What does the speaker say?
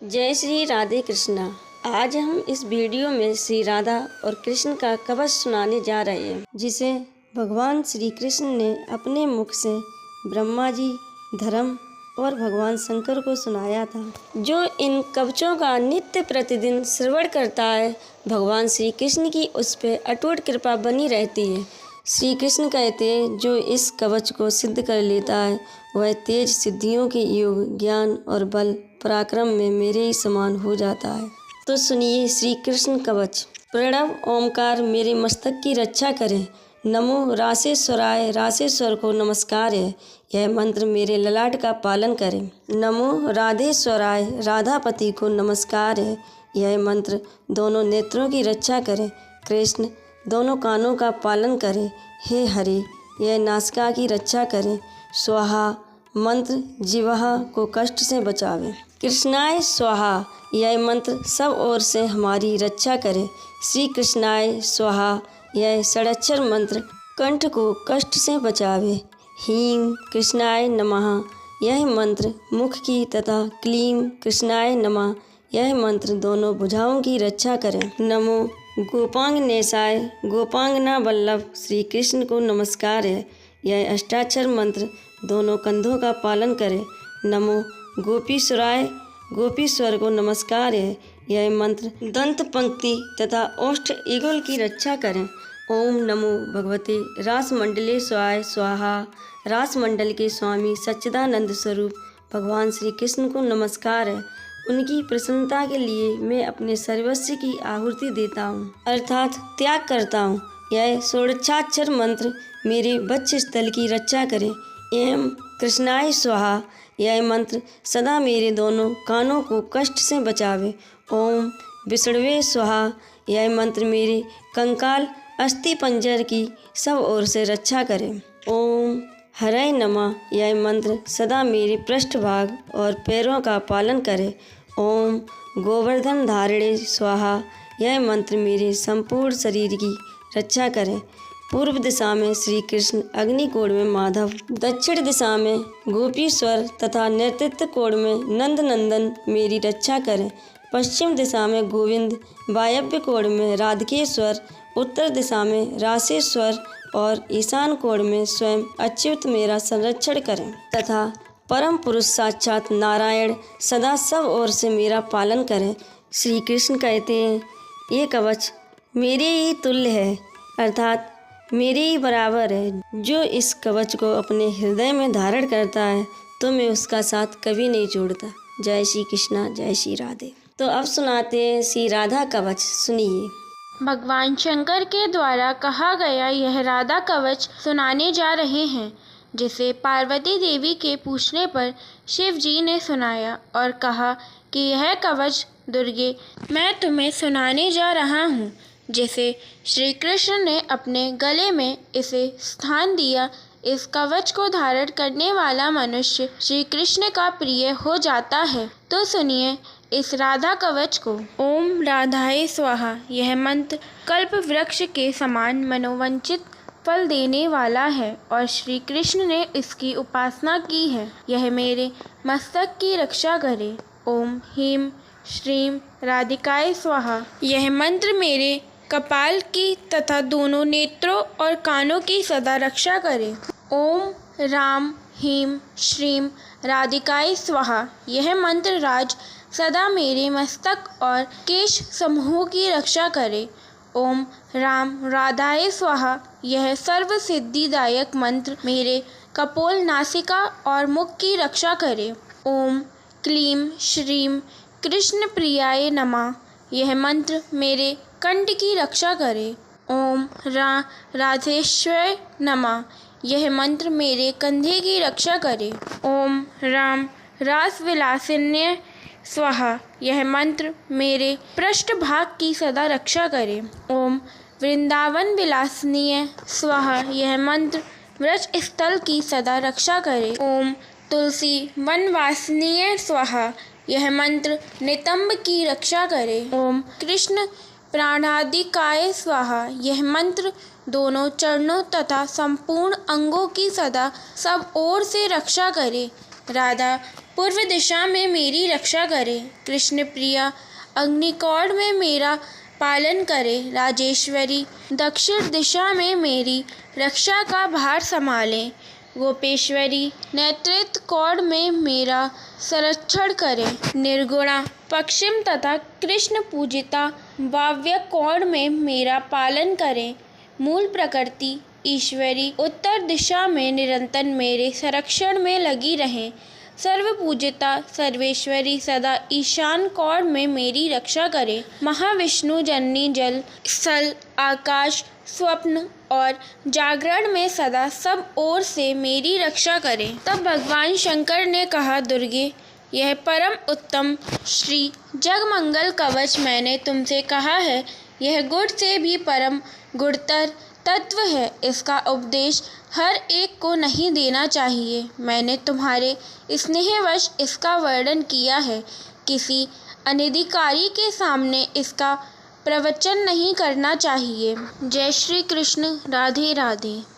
जय श्री राधे कृष्णा। आज हम इस वीडियो में श्री राधा और कृष्ण का कवच सुनाने जा रहे हैं, जिसे भगवान श्री कृष्ण ने अपने मुख से ब्रह्मा जी, धर्म और भगवान शंकर को सुनाया था। जो इन कवचों का नित्य प्रतिदिन श्रवण करता है, भगवान श्री कृष्ण की उस पर अटूट कृपा बनी रहती है। श्री कृष्ण कहते हैं, जो इस कवच को सिद्ध कर लेता है वह तेज सिद्धियों के योग, ज्ञान और बल पराक्रम में मेरे ही समान हो जाता है। तो सुनिए श्री कृष्ण कवच। प्रणव ओमकार मेरे मस्तक की रक्षा करें। नमो रासेश्वराय, रासेश्वर को नमस्कार है, यह मंत्र मेरे ललाट का पालन करें। नमो राधेश्वराय, राधापति को नमस्कार है, यह मंत्र दोनों नेत्रों की रक्षा करें। कृष्ण दोनों कानों का पालन करें। हे हरि, यह नासिका की रक्षा करें। स्वाहा मंत्र जिह्वा को कष्ट से बचावे। कृष्णाय स्वाहा, यह मंत्र सब ओर से हमारी रक्षा करे। श्री कृष्णाय स्वाहा, यह षडक्षर मंत्र कंठ को कष्ट से बचावे। हीं कृष्णाय नमः, यह मंत्र मुख की तथा क्लीं कृष्णाय नमः, यह मंत्र दोनों भुजाओं की रक्षा करें। नमो गोपांगनेशाय, गोपांगना वल्लभ श्री कृष्ण को नमस्कार है, यह अष्टाक्षर मंत्र दोनों कंधों का पालन करे। नमो गोपीश्वराय, गोपीश्वर को नमस्कार है, यह मंत्र दंत पंक्ति तथा ओष्ठ युगल की रक्षा करें। ओम नमो भगवते रासमंडलेश्वराय स्वाहा, रासमंडल के स्वामी सच्चिदानंद स्वरूप भगवान श्री कृष्ण को नमस्कार है। उनकी प्रसन्नता के लिए मैं अपने सर्वस्व की आहुति देता हूँ, अर्थात त्याग करता हूँ। यह षोडशाक्षर मंत्र मेरे वक्ष स्थल की रक्षा करे। एवं कृष्णाय स्वाहा, यह मंत्र सदा मेरे दोनों कानों को कष्ट से बचावे। ओम विष्णवे स्वाहा, यह मंत्र मेरे कंकाल अस्थि पंजर की सब ओर से रक्षा करे। ओम हरय नमः, यह मंत्र सदा मेरे पृष्ठभाग और पैरों का पालन करे। ओम गोवर्धन धारिणे स्वाहा, यह मंत्र मेरे संपूर्ण शरीर की रक्षा करे। पूर्व दिशा में श्री कृष्ण, अग्निकोण में माधव, दक्षिण दिशा में गोपीश्वर तथा नेतृत्व कोण में नंद नंदन मेरी रक्षा करें। पश्चिम दिशा में गोविंद, वायव्य कोण में राधकेश्वर, उत्तर दिशा में रासेश्वर और ईशान कोण में स्वयं अच्युत मेरा संरक्षण करें तथा परम पुरुष साक्षात नारायण सदा सब ओर से मेरा पालन करें। श्री कृष्ण कहते हैं, ये कवच मेरे ही तुल्य है, अर्थात मेरे ही बराबर है। जो इस कवच को अपने हृदय में धारण करता है तो मैं उसका साथ कभी नहीं छोड़ता। जय श्री कृष्णा, जय श्री राधे। तो अब सुनाते हैं श्री राधा कवच, सुनिए। भगवान शंकर के द्वारा कहा गया यह राधा कवच सुनाने जा रहे हैं, जिसे पार्वती देवी के पूछने पर शिव जी ने सुनाया और कहा कि यह कवच दुर्गे मैं तुम्हें सुनाने जा रहा हूँ, जिसे श्री कृष्ण ने अपने गले में इसे स्थान दिया। इस कवच को धारण करने वाला मनुष्य श्री कृष्ण का प्रिय हो जाता है। तो सुनिए इस राधा कवच को। ओम राधाय स्वाहा, यह मंत्र कल्प वृक्ष के समान मनोवांछित फल देने वाला है और श्री कृष्ण ने इसकी उपासना की है। यह मेरे मस्तक की रक्षा करे। ओम ह्रीं श्रीं राधिकाय स्वाहा, यह मंत्र मेरे कपाल की तथा दोनों नेत्रों और कानों की सदा रक्षा करे। ओम राम ह्रीं श्रीं राधिकाय स्वाहा, यह मंत्र राज सदा मेरे मस्तक और केश समूह की रक्षा करे। ओम राम राधाय स्वाहा, यह सर्व सिद्धिदायक मंत्र मेरे कपोल, नासिका और मुख की रक्षा करे। ओम क्लीं श्रीं कृष्ण प्रियाय नमः, यह मंत्र मेरे कंठ की रक्षा करे। ओम राधेश्वराय नमः, यह मंत्र मेरे कंधे की रक्षा करे। ओम राम रासविलासिन्य स्वाहा, यह मंत्र मेरे पृष्ठभाग की सदा रक्षा करे। ओम वृंदावन विलासनीय स्वाहा, यह मंत्र व्रज स्थल की सदा रक्षा करे। ओम तुलसी वनवासनीय स्वाहा, यह मंत्र नितंब की रक्षा करे। ओम कृष्ण प्राणादिकाय स्वाहा, यह मंत्र दोनों चरणों तथा संपूर्ण अंगों की सदा सब ओर से रक्षा करे। राधा पूर्व दिशा में मेरी रक्षा करे। कृष्ण प्रिया अग्निकौड़ में मेरा पालन करे। राजेश्वरी दक्षिण दिशा में मेरी रक्षा का भार संभालें। गोपेश्वरी नेतृत्व कौड़ में मेरा संरक्षण करे। निर्गुणा पश्चिम तथा कृष्ण पूजिता वाव्य कौड़ में मेरा पालन करें। मूल प्रकृति ईश्वरी उत्तर दिशा में निरंतर मेरे संरक्षण में लगी रहें। सर्वपूजिता सर्वेश्वरी सदा ईशान कौड़ में मेरी रक्षा करे। महाविष्णु जननी जल स्थल आकाश स्वप्न और जागरण में सदा सब ओर से मेरी रक्षा करे। तब भगवान शंकर ने कहा, दुर्गे, यह परम उत्तम श्री जगमंगल कवच मैंने तुमसे कहा है, यह गुण से भी परम गुणतर तत्व है। इसका उपदेश हर एक को नहीं देना चाहिए। मैंने तुम्हारे स्नेहवश इसका वर्णन किया है। किसी अनधिकारी के सामने इसका प्रवचन नहीं करना चाहिए। जय श्री कृष्ण। राधे राधे।